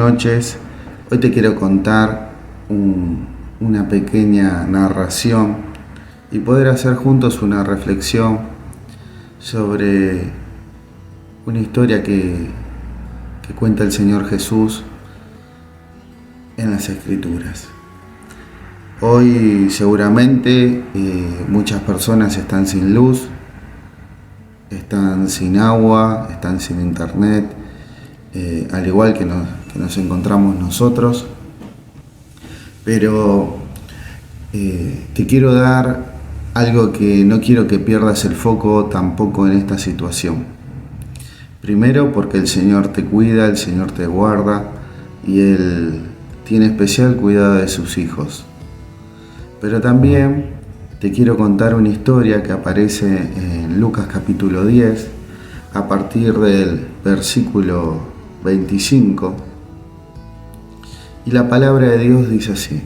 noches. Hoy te quiero contar una pequeña narración y poder hacer juntos una reflexión sobre una historia que cuenta el Señor Jesús en las Escrituras. Hoy seguramente muchas personas están sin luz, están sin agua, están sin internet, al igual que nos encontramos nosotros. Pero te quiero dar algo que no quiero que pierdas el foco tampoco en esta situación. Primero, porque el Señor te cuida, el Señor te guarda y Él tiene especial cuidado de sus hijos. Pero también te quiero contar una historia que aparece en Lucas capítulo 10, a partir del versículo 25. Y la palabra de Dios dice así: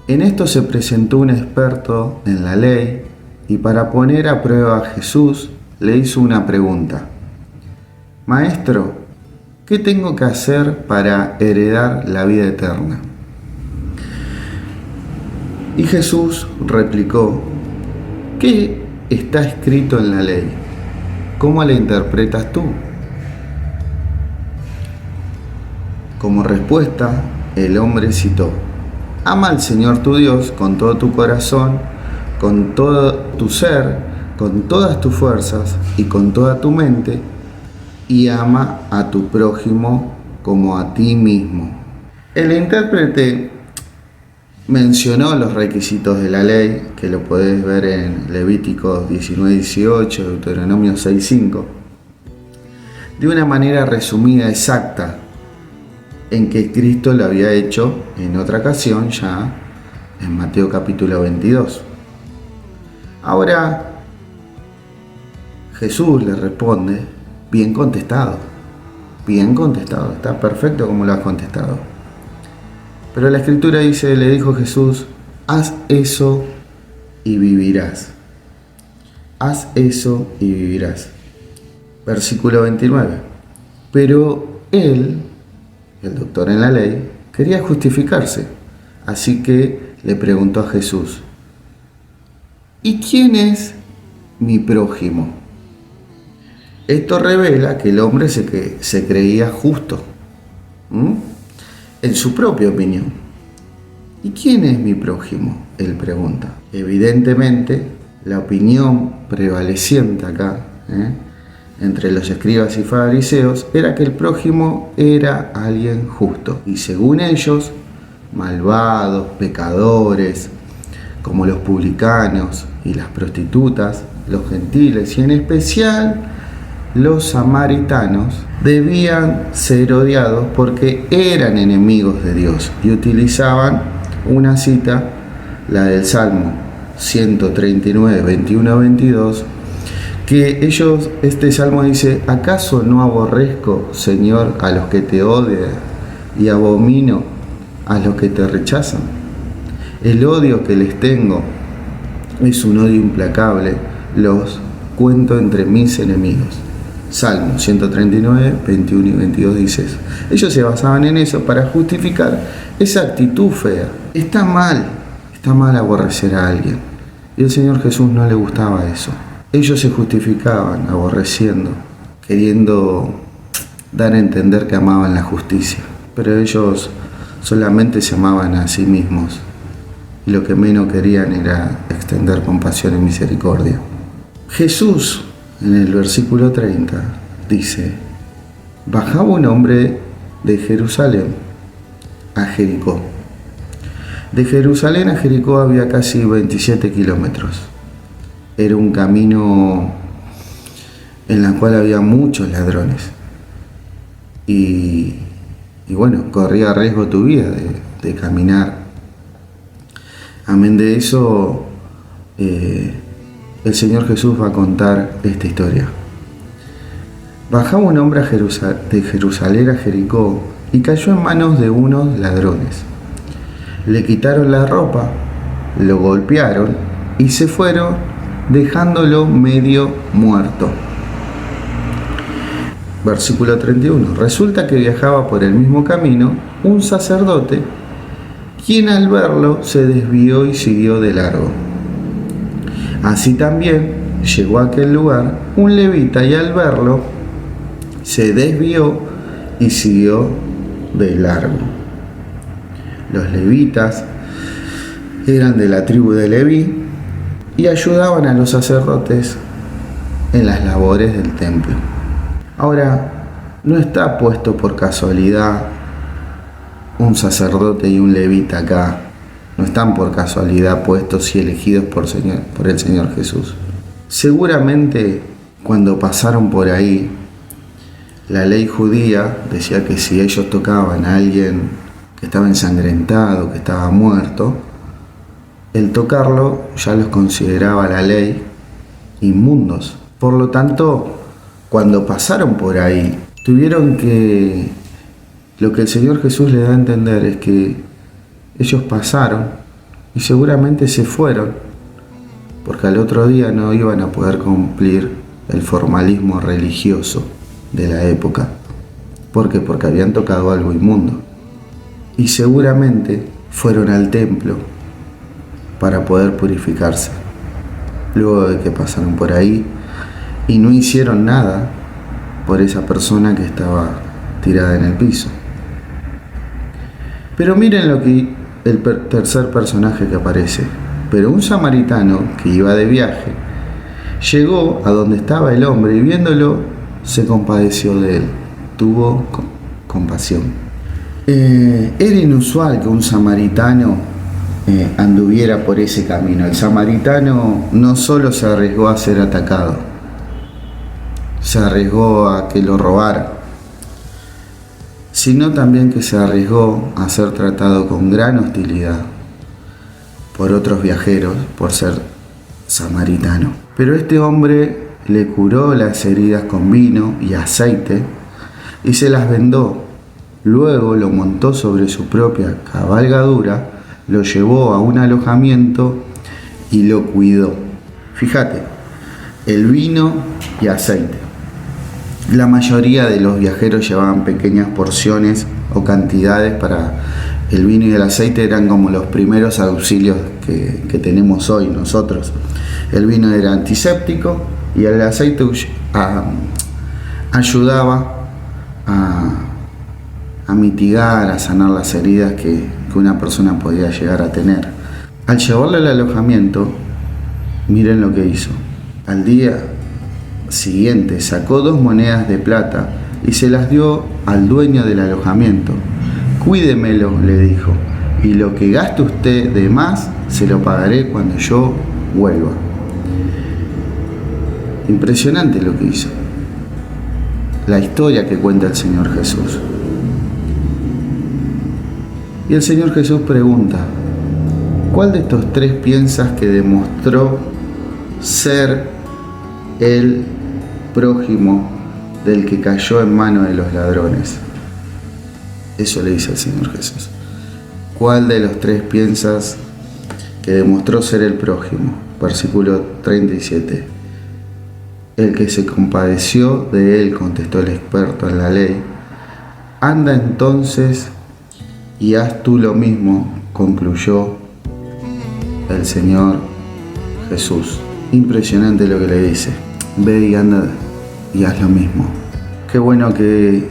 En esto se presentó un experto en la ley y para poner a prueba a Jesús le hizo una pregunta: Maestro, ¿qué tengo que hacer para heredar la vida eterna? Y Jesús replicó: ¿Qué está escrito en la ley? ¿Cómo la interpretas tú? Como respuesta, el hombre citó: Ama al Señor tu Dios con todo tu corazón, con todo tu ser, con todas tus fuerzas y con toda tu mente, y ama a tu prójimo como a ti mismo. El intérprete mencionó los requisitos de la ley, que lo podés ver en Levítico 19:18, Deuteronomio 6:5, de una manera resumida, exacta, en que Cristo lo había hecho en otra ocasión ya en Mateo capítulo 22. Ahora Jesús le responde: bien contestado, está perfecto como lo has contestado. Pero la Escritura dice, le dijo Jesús: haz eso y vivirás. Haz eso y vivirás. Versículo 29. Pero él, el doctor en la ley, quería justificarse, así que le preguntó a Jesús: ¿y quién es mi prójimo? Esto revela que el hombre se creía justo en su propia opinión. ¿Y quién es mi prójimo?, él pregunta. Evidentemente, la opinión prevaleciente acá, entre los escribas y fariseos, era que el prójimo era alguien justo. Y según ellos, malvados, pecadores, como los publicanos y las prostitutas, los gentiles y en especial los samaritanos, debían ser odiados porque eran enemigos de Dios. Y utilizaban una cita, la del Salmo 139, 21-22, que este salmo dice: ¿acaso no aborrezco, Señor, a los que te odian y abomino a los que te rechazan? El odio que les tengo es un odio implacable, los cuento entre mis enemigos. Salmo 139, 21 y 22 dice eso. Ellos se basaban en eso para justificar esa actitud fea. Está mal aborrecer a alguien. Y al Señor Jesús no le gustaba eso. Ellos se justificaban aborreciendo, queriendo dar a entender que amaban la justicia. Pero ellos solamente se amaban a sí mismos. Y lo que menos querían era extender compasión y misericordia. Jesús, en el versículo 30, dice: bajaba un hombre de Jerusalén a Jericó. De Jerusalén a Jericó había casi 27 kilómetros. Era un camino en el cual había muchos ladrones. Y bueno, corría riesgo tu vida de caminar. Amén de eso, el Señor Jesús va a contar esta historia. Bajaba un hombre de Jerusalén a Jericó y cayó en manos de unos ladrones. Le quitaron la ropa, lo golpearon y se fueron dejándolo medio muerto. Versículo 31. Resulta que viajaba por el mismo camino un sacerdote, quien al verlo se desvió y siguió de largo. Así también llegó a aquel lugar un levita y al verlo se desvió y siguió de largo. Los levitas eran de la tribu de Leví y ayudaban a los sacerdotes en las labores del templo. Ahora, no está puesto por casualidad un sacerdote y un levita acá. No están por casualidad puestos y elegidos por el Señor Jesús. Seguramente cuando pasaron por ahí, la ley judía decía que si ellos tocaban a alguien que estaba ensangrentado, que estaba muerto, el tocarlo ya los consideraba la ley inmundos. Por lo tanto, cuando pasaron por ahí, tuvieron que... Lo que el Señor Jesús le da a entender es que ellos pasaron y seguramente se fueron, porque al otro día no iban a poder cumplir el formalismo religioso de la época. ¿Por qué? Porque habían tocado algo inmundo. Y seguramente fueron al templo para poder purificarse. Luego de que pasaron por ahí y no hicieron nada por esa persona que estaba tirada en el piso. Pero miren lo que el tercer personaje que aparece. Pero un samaritano que iba de viaje llegó a donde estaba el hombre y viéndolo se compadeció de él, tuvo compasión. Era inusual que un samaritano anduviera por ese camino. El samaritano no solo se arriesgó a ser atacado, se arriesgó a que lo robaran, sino también que se arriesgó a ser tratado con gran hostilidad por otros viajeros por ser samaritano. Pero este hombre le curó las heridas con vino y aceite y se las vendó. Luego lo montó sobre su propia cabalgadura, lo llevó a un alojamiento y lo cuidó. Fíjate, el vino y aceite. La mayoría de los viajeros llevaban pequeñas porciones o cantidades para el vino y el aceite, eran como los primeros auxilios que tenemos hoy nosotros. El vino era antiséptico y el aceite ayudaba a mitigar, a sanar las heridas que una persona podía llegar a tener. Al llevarlo al alojamiento, miren lo que hizo. Al día siguiente sacó 2 monedas de plata y se las dio al dueño del alojamiento. Cuídemelo, le dijo, y lo que gaste usted de más se lo pagaré cuando yo vuelva. Impresionante lo que hizo. La historia que cuenta el Señor Jesús. Y el Señor Jesús pregunta: ¿cuál de estos 3 piensas que demostró ser el prójimo del que cayó en manos de los ladrones? Eso le dice el Señor Jesús. ¿Cuál de los 3 piensas que demostró ser el prójimo? Versículo 37. El que se compadeció de él, contestó el experto en la ley. Anda entonces y haz tú lo mismo, concluyó el Señor Jesús. Impresionante lo que le dice. Ve y anda y haz lo mismo. Qué bueno que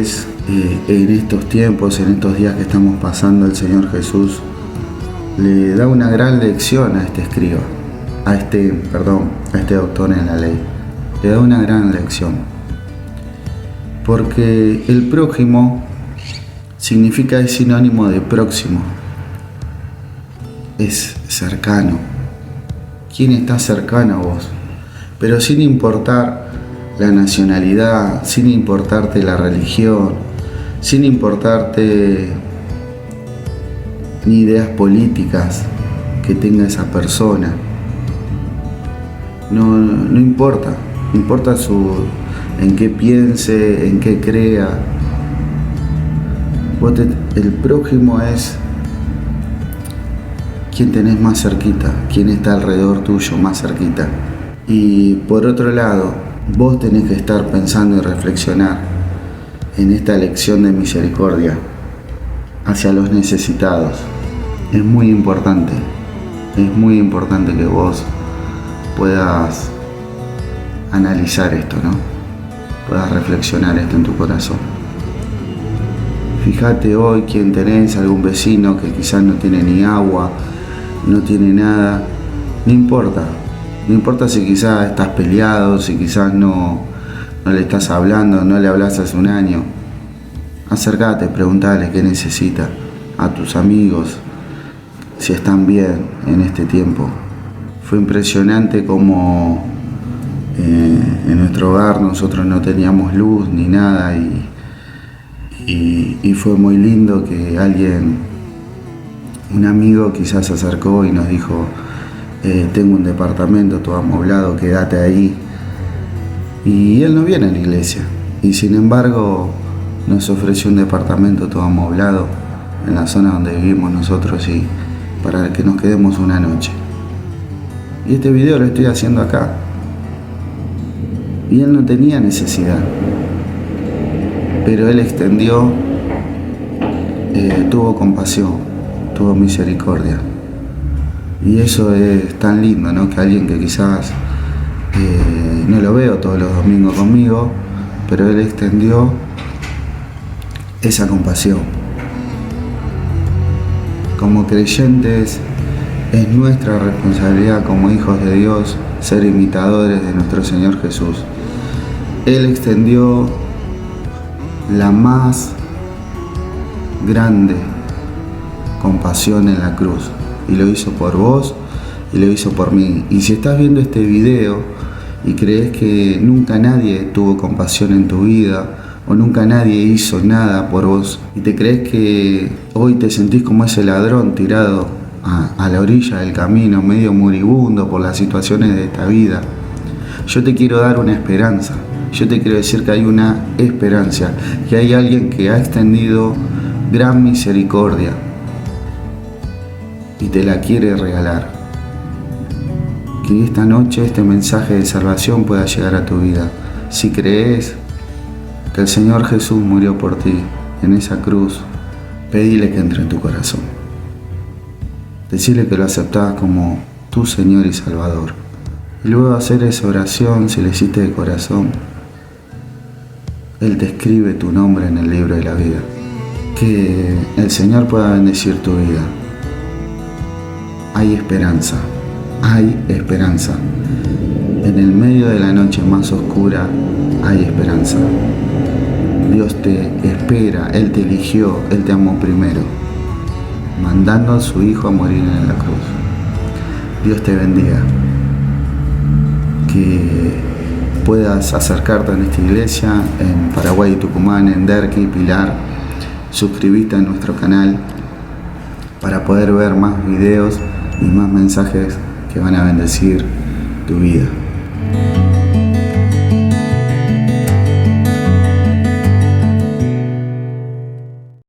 es en estos tiempos, en estos días que estamos pasando, el Señor Jesús le da una gran lección a este escriba, a este doctor en la ley. Le da una gran lección. Porque el prójimo significa, es sinónimo de próximo. Es cercano. ¿Quién está cercano a vos? Pero sin importar la nacionalidad, sin importarte la religión, sin importarte ni ideas políticas que tenga esa persona. No importa. Importa en qué piense, en qué crea. El prójimo es quien tenés más cerquita, quien está alrededor tuyo más cerquita. Y por otro lado, vos tenés que estar pensando y reflexionar en esta lección de misericordia hacia los necesitados. Es muy importante que vos puedas analizar esto, ¿no? Puedas reflexionar esto en tu corazón. Fíjate hoy quién tenés, algún vecino que quizás no tiene ni agua, no tiene nada. No importa si quizás estás peleado, si quizás no le estás hablando, no le hablas hace un año. Acércate, preguntale qué necesita, a tus amigos, si están bien en este tiempo. Fue impresionante como en nuestro hogar nosotros no teníamos luz ni nada y fue muy lindo que un amigo quizás se acercó y nos dijo, tengo un departamento todo amoblado, quédate ahí. Y él no viene a la iglesia y sin embargo nos ofreció un departamento todo amoblado en la zona donde vivimos nosotros y para que nos quedemos una noche. Y este video lo estoy haciendo acá. Y él no tenía necesidad, pero él extendió, tuvo compasión, tuvo misericordia. Y eso es tan lindo, ¿no? Que alguien que quizás no lo veo todos los domingos conmigo, pero él extendió esa compasión. Como creyentes, es nuestra responsabilidad como hijos de Dios ser imitadores de nuestro Señor Jesús. Él extendió la más grande compasión en la cruz y lo hizo por vos y lo hizo por mí. Y si estás viendo este video y crees que nunca nadie tuvo compasión en tu vida o nunca nadie hizo nada por vos y te crees que hoy te sentís como ese ladrón tirado a la orilla del camino, medio moribundo por las situaciones de esta vida, yo te quiero dar una esperanza. Yo te quiero decir que hay una esperanza, que hay alguien que ha extendido gran misericordia y te la quiere regalar. Que esta noche este mensaje de salvación pueda llegar a tu vida. Si crees que el Señor Jesús murió por ti en esa cruz, pedile que entre en tu corazón. Decirle que lo aceptás como tu Señor y Salvador. Y luego de hacer esa oración, si le hiciste de corazón, Él te escribe tu nombre en el libro de la vida. Que el Señor pueda bendecir tu vida. Hay esperanza, hay esperanza. En el medio de la noche más oscura hay esperanza. Dios te espera, Él te eligió, Él te amó primero, mandando a su Hijo a morir en la cruz. Dios te bendiga. Que puedas acercarte a esta iglesia en Paraguay y Tucumán, en Derqui, Pilar. Suscribite a nuestro canal para poder ver más videos y más mensajes que van a bendecir tu vida.